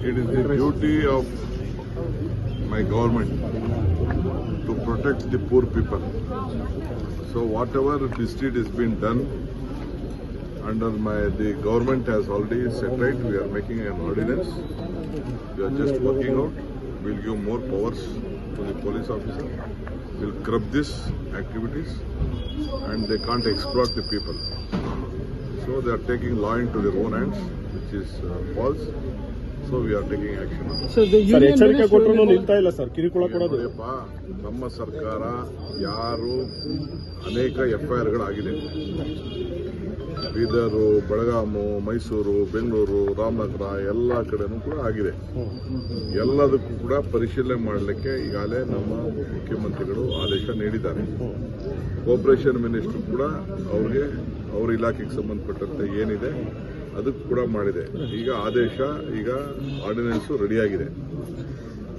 It is the duty of my government to protect the poor people. So whatever this deed is being done under the government has already set right. We are making an ordinance. We are just working out. We'll give more powers to the police officer. We'll curb these activities, and they can't exploit the people. So they are taking law into their own hands, which is false. So we are taking action on it. So the union ಎಚ್ಚರಿಕೆ ಕೊಟ್ಟರು ನಿಲ್ತಾ ಇಲ್ಲ sir, ಕಿರುಕುಳ ಕೊಡೋದು. ನಮ್ಮ ಸರ್ಕಾರ ಯಾರು ಅನೇಕ FIRಗಳಾಗಿದೆ. ಬೀದರು, ಬೆಳಗಾಮು, ಮೈಸೂರು, ಬೆಂಗಳೂರು, ರಾಮನಗರ ಎಲ್ಲ ಕಡೆನೂ ಕೂಡ ಆಗಿದೆ. ಎಲ್ಲದಕ್ಕೂ ಕೂಡ ಪರಿಶೀಲನೆ ಮಾಡಲಿಕ್ಕೆ ಈಗಾಗಲೇ ನಮ್ಮ ಮುಖ್ಯಮಂತ್ರಿಗಳು ಆದೇಶ ನೀಡಿದ್ದಾರೆ. ಕೋಆಪರೇಷನ್ ಮಿನಿಸ್ಟರ್ ಕೂಡ ಅವ್ರಿಗೆ ಅವ್ರ ಇಲಾಖೆಗೆ ಸಂಬಂಧಪಟ್ಟಂತೆ ಏನಿದೆ ಅದಕ್ಕೂ ಕೂಡ ಮಾಡಿದೆ. ಈಗ ಆದೇಶ, ಈಗ ಆರ್ಡಿನೆನ್ಸ್ ರೆಡಿಯಾಗಿದೆ.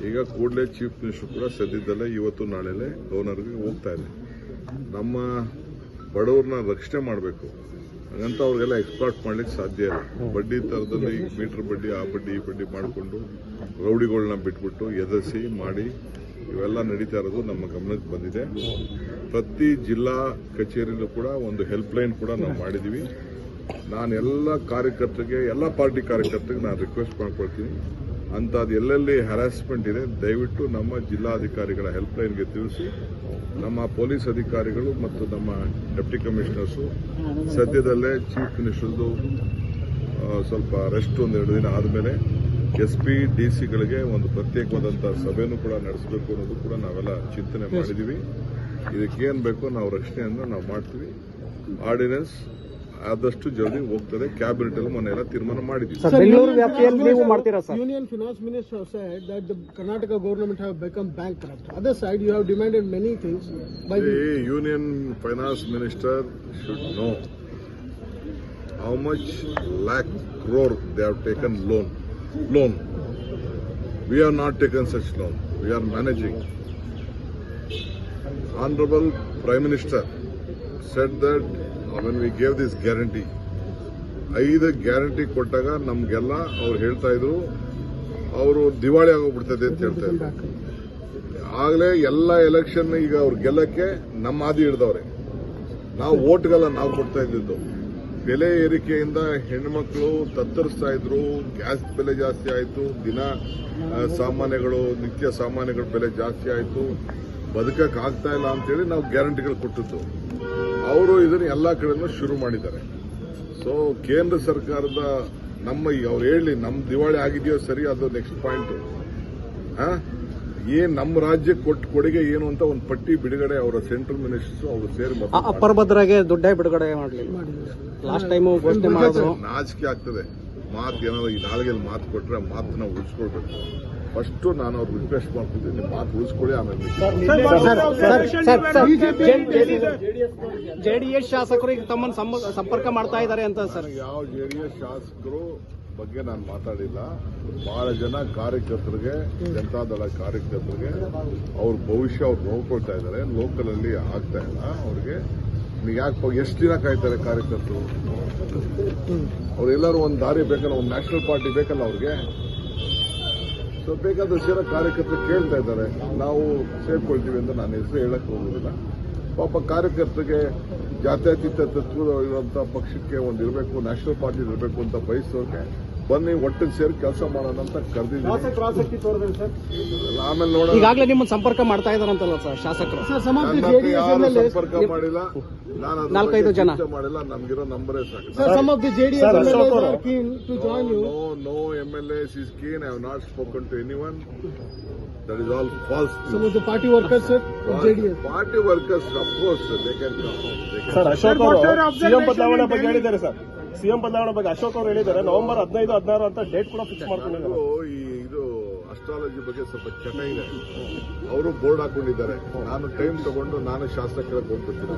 ಈಗ ಕೂಡಲೇ ಚೀಫ್ ಮಿನಿಸ್ಟರ್ ಕೂಡ ಸದ್ಯದಲ್ಲೇ ಇವತ್ತು ನಾಳೆಲೆ ಗವರ್ನರ್ಗೆ ಹೋಗ್ತಾ ಇದೆ. ನಮ್ಮ ಬಡವ್ರನ್ನ ರಕ್ಷಣೆ ಮಾಡಬೇಕು, ಹಾಗಂತ ಅವ್ರಿಗೆಲ್ಲ ಎಕ್ಸ್ಪ್ಲಾಟ್ ಮಾಡ್ಲಿಕ್ಕೆ ಸಾಧ್ಯ ಇಲ್ಲ. ಬಡ್ಡಿ ಥರದಲ್ಲಿ ಈಗ ಮೀಟರ್ ಬಡ್ಡಿ, ಆ ಬಡ್ಡಿ, ಈ ಬಡ್ಡಿ ಮಾಡಿಕೊಂಡು ರೌಡಿಗಳನ್ನ ಬಿಟ್ಬಿಟ್ಟು ಎದರಿಸಿ ಮಾಡಿ ಇವೆಲ್ಲ ನಡೀತಾ ಇರೋದು ನಮ್ಮ ಗಮನಕ್ಕೆ ಬಂದಿದೆ. ಪ್ರತಿ ಜಿಲ್ಲಾ ಕಚೇರಿಯಲ್ಲೂ ಕೂಡ ಒಂದು ಹೆಲ್ಪ್ಲೈನ್ ಕೂಡ ನಾವು ಮಾಡಿದ್ದೀವಿ. ನಾನು ಎಲ್ಲ ಕಾರ್ಯಕರ್ತರಿಗೆ, ಎಲ್ಲ ಪಾರ್ಟಿ ಕಾರ್ಯಕರ್ತರಿಗೆ ನಾನು ರಿಕ್ವೆಸ್ಟ್ ಮಾಡ್ಕೊಳ್ತೀನಿ, ಅಂಥದ್ದು ಎಲ್ಲೆಲ್ಲಿ ಹ್ಯಾರಾಸ್ಮೆಂಟ್ ಇದೆ ದಯವಿಟ್ಟು ನಮ್ಮ ಜಿಲ್ಲಾಧಿಕಾರಿಗಳ ಹೆಲ್ಪ್ಲೈನ್ಗೆ ತಿಳಿಸಿ. ನಮ್ಮ ಪೊಲೀಸ್ ಅಧಿಕಾರಿಗಳು ಮತ್ತು ನಮ್ಮ ಡೆಪ್ಟಿ ಕಮಿಷನರ್ಸು ಸದ್ಯದಲ್ಲೇ ಚೀಫ್ ಮಿನಿಸ್ಟರ್ದು ಸ್ವಲ್ಪ ರೆಸ್ಟ್ ಒಂದೆರಡು ದಿನ ಆದಮೇಲೆ SP DC ಒಂದು ಪ್ರತ್ಯೇಕವಾದಂಥ ಸಭೆನೂ ಕೂಡ ನಡೆಸಬೇಕು ಅನ್ನೋದು ಕೂಡ ನಾವೆಲ್ಲ ಚಿಂತನೆ ಮಾಡಿದ್ದೀವಿ. ಇದಕ್ಕೇನು ಬೇಕೋ ನಾವು ರಕ್ಷಣೆಯನ್ನು ನಾವು ಮಾಡ್ತೀವಿ. ಆರ್ಡಿನೆನ್ಸ್ ಆದಷ್ಟು ಜಲ್ದಿ ಹೋಗ್ತದೆ. ಕ್ಯಾಬಿನೆಟ್ ಅಲ್ಲಿ ಮೊನ್ನೆ ಎಲ್ಲ ತೀರ್ಮಾನ ಮಾಡಿದ್ದೀವಿ. Union Finance Minister said that the Karnataka government have become bankrupt. Other side, you have demanded many things. The Union Finance Minister should know how much lakh crore they have taken loan. We have not taken such loan. We are managing. Honorable Prime Minister said that when we gave this guarantee, 5 guarantee ಕೊಟ್ಟಾಗ ನಮ್ಗೆಲ್ಲ ಅವ್ರು ಹೇಳ್ತಾ ಇದ್ರು ಅವರು ದಿವಾಳಿ ಆಗೋಗ್ಬಿಡ್ತದೆ ಅಂತ ಹೇಳ್ತಾ ಇದ್ರು. ಆಗಲೇ ಎಲ್ಲ ಎಲೆಕ್ಷನ್ ಈಗ ಅವ್ರು ಗೆಲ್ಲಕ್ಕೆ ನಮ್ಮ ಹಾದಿ ಹಿಡಿದವ್ರೆ. ನಾವು ಓಟ್ಗೆಲ್ಲ ನಾವು ಕೊಡ್ತಾ ಇದ್ದಿದ್ದು. ಬೆಲೆ ಏರಿಕೆಯಿಂದ ಹೆಣ್ಮಕ್ಳು ತತ್ತರಿಸ್ತಾ ಇದ್ರು. ಗ್ಯಾಸ್ ಬೆಲೆ ಜಾಸ್ತಿ ಆಯಿತು, ದಿನ ಸಾಮಾನ್ಯಗಳು, ನಿತ್ಯ ಸಾಮಾನ್ಯಗಳ ಬೆಲೆ ಜಾಸ್ತಿ ಆಯಿತು, ಬದುಕಕ್ಕೆ ಆಗ್ತಾ ಇಲ್ಲ ಅಂತೇಳಿ ನಾವು ಗ್ಯಾರಂಟಿಗಳು ಕೊಟ್ಟಿದ್ದು. ಅವರು ಇದನ್ನು ಎಲ್ಲ ಕಡೆನೂ ಶುರು ಮಾಡಿದ್ದಾರೆ. ಸೊ ಕೇಂದ್ರ ಸರ್ಕಾರದ ಅವ್ರು ಹೇಳಿ ನಮ್ಮ ದಿವಾಳಿ ಆಗಿದೆಯೋ ಸರಿ, ಅದು ನೆಕ್ಸ್ಟ್ ಪಾಯಿಂಟ್. ನಮ್ಮ ರಾಜ್ಯಕ್ಕೆ ಕೊಟ್ಟ ಕೊಡುಗೆ ಏನು ಅಂತ ಒಂದು ಪಟ್ಟಿ ಬಿಡುಗಡೆ ಅವರ ಸೆಂಟ್ರಲ್ ಮಿನಿಸ್ಟರ್ಸ್ ಅವರು ಸೇರಿ ಅಪರಭದ್ರಗೆ ದುಡ್ಡೇ ಬಿಡುಗಡೆ ಮಾಡಲಿಲ್ಲ. ಲಾಸ್ಟ್ ಟೈಮ್ ಘೋಷಣೆ ಮಾಡಿದ್ರು. ನಾಚಿಕೆ ಆಗ್ತದೆ. ಮಾತು ಏನಾದ್ರು ಈ ನಾಲ್ಗೆಲ್ಲಿ ಮಾತು ಕೊಟ್ಟರೆ ಆ ಮಾತನ್ನ ಉಳಿಸ್ಕೊಳ್ಬೇಕು. ಫಸ್ಟ್ ನಾನು ಅವ್ರು ರಿಕ್ವೆಸ್ಟ್ ಮಾಡ್ತಿದ್ದೀನಿ, ಮಾತು ಉಳಿಸ್ಕೊಳ್ಳಿ. ಆಮೇಲೆ JDS ಶಾಸಕರು ಈಗ ತಮ್ಮನ್ನು ಸಂಪರ್ಕ ಮಾಡ್ತಾ ಇದ್ದಾರೆ ಅಂತ ಸರ್. ಯಾವ JDS ಶಾಸಕರು ಬಗ್ಗೆ ನಾನು ಮಾತಾಡಿಲ್ಲ. ಬಹಳ ಜನ ಕಾರ್ಯಕರ್ತರಿಗೆ, ಜನತಾದಳ ಕಾರ್ಯಕರ್ತರಿಗೆ ಅವ್ರ ಭವಿಷ್ಯ ಅವ್ರು ನೋಡ್ಕೊಳ್ತಾ ಇದ್ದಾರೆ. ಲೋಕಲ್ ಅಲ್ಲಿ ಆಗ್ತಾ ಇಲ್ಲ ಅವ್ರಿಗೆ. ಯಾಕೆ ಎಷ್ಟು ದಿನ ಕಾಯ್ತಾರೆ ಕಾರ್ಯಕರ್ತರು? ಅವ್ರೆಲ್ಲರೂ ಒಂದು ದಾರಿ ಬೇಕಲ್ಲ, ಒಂದು ನ್ಯಾಷನಲ್ ಪಾರ್ಟಿ ಬೇಕಲ್ಲ ಅವ್ರಿಗೆ. ಸೊ ಬೇಕಾದ್ರೆ ಸೇರೋ ಕಾರ್ಯಕರ್ತರು ಕೇಳ್ತಾ ಇದ್ದಾರೆ, ನಾವು ಸೇರ್ಕೊಳ್ತೀವಿ ಅಂತ ನಾನು ಹೆಸರು ಹೇಳಕ್ ಹೋಗುದಿಲ್ಲ. ಪಾಪ ಕಾರ್ಯಕರ್ತರಿಗೆ ಜಾತ್ಯತೀತ ತತ್ವ ಇರುವಂತಹ ಪಕ್ಷಕ್ಕೆ ಒಂದು ಇರಬೇಕು, ನ್ಯಾಷನಲ್ ಪಾರ್ಟಿ ಇರಬೇಕು ಅಂತ ಬಯಸೋಕೆ ಬನ್ನಿ ಒಟ್ಟಿಗೆ ಸೇರಿ ಕೆಲಸ ಮಾಡೋಣ ಅಂತ ಕರೆದಿದ್ದೀನಿ. ಆಮೇಲೆ ನೋಡೋಣ. ಈಗಾಗಲೇ ನಿಮ್ಮ ಸಂಪರ್ಕ ಮಾಡ್ತಾ ಇದ್ದಾರಂತಲ್ಲ ಸರ್ ಶಾಸಕರು? ಯಾರು ಸಂಪರ್ಕ ಮಾಡಿಲ್ಲ, ನಾನು 4-5 ಜನ ಮಾಡಿಲ್ಲ. ನಮ್ಗಿರೋ ನಂಬರೇ ಸಾಕು. No MLAs is keen. I have not spoken to anyone. That is all false. Some of the party workers, sir, of JDS. Party workers, of course, they can come. Sir, Ashok ಅವರು CM ಬದಲಾವಣೆ ಬಗ್ಗೆ ಹೇಳಿದ್ದಾರೆ sir. CM ಬದಲಾವಣೆ ಬಗ್ಗೆ ಅಶೋಕ್ ಅವರು ಹೇಳಿದ್ದಾರೆ. November 15-16 ಅಂತ date ಕೂಡ ಫಿಕ್ಸ್ ಮಾಡ್ಕೊಂಡಿದ್ದಾರೆ. ಇದು ಅಸ್ಟ್ರಾಲಜಿ ಬಗ್ಗೆ ಸ್ವಲ್ಪ ಚಟ ಇದೆ. ಅವರು ಬೋರ್ಡ್ ಹಾಕೊಂಡಿದ್ದಾರೆ. ನಾನು ಟೈಮ್ ತಗೊಂಡು ನಾನು ಶಾಸಕರಿಗೆ ಹೋಗ್ಬಿಡ್ತೀನಿ.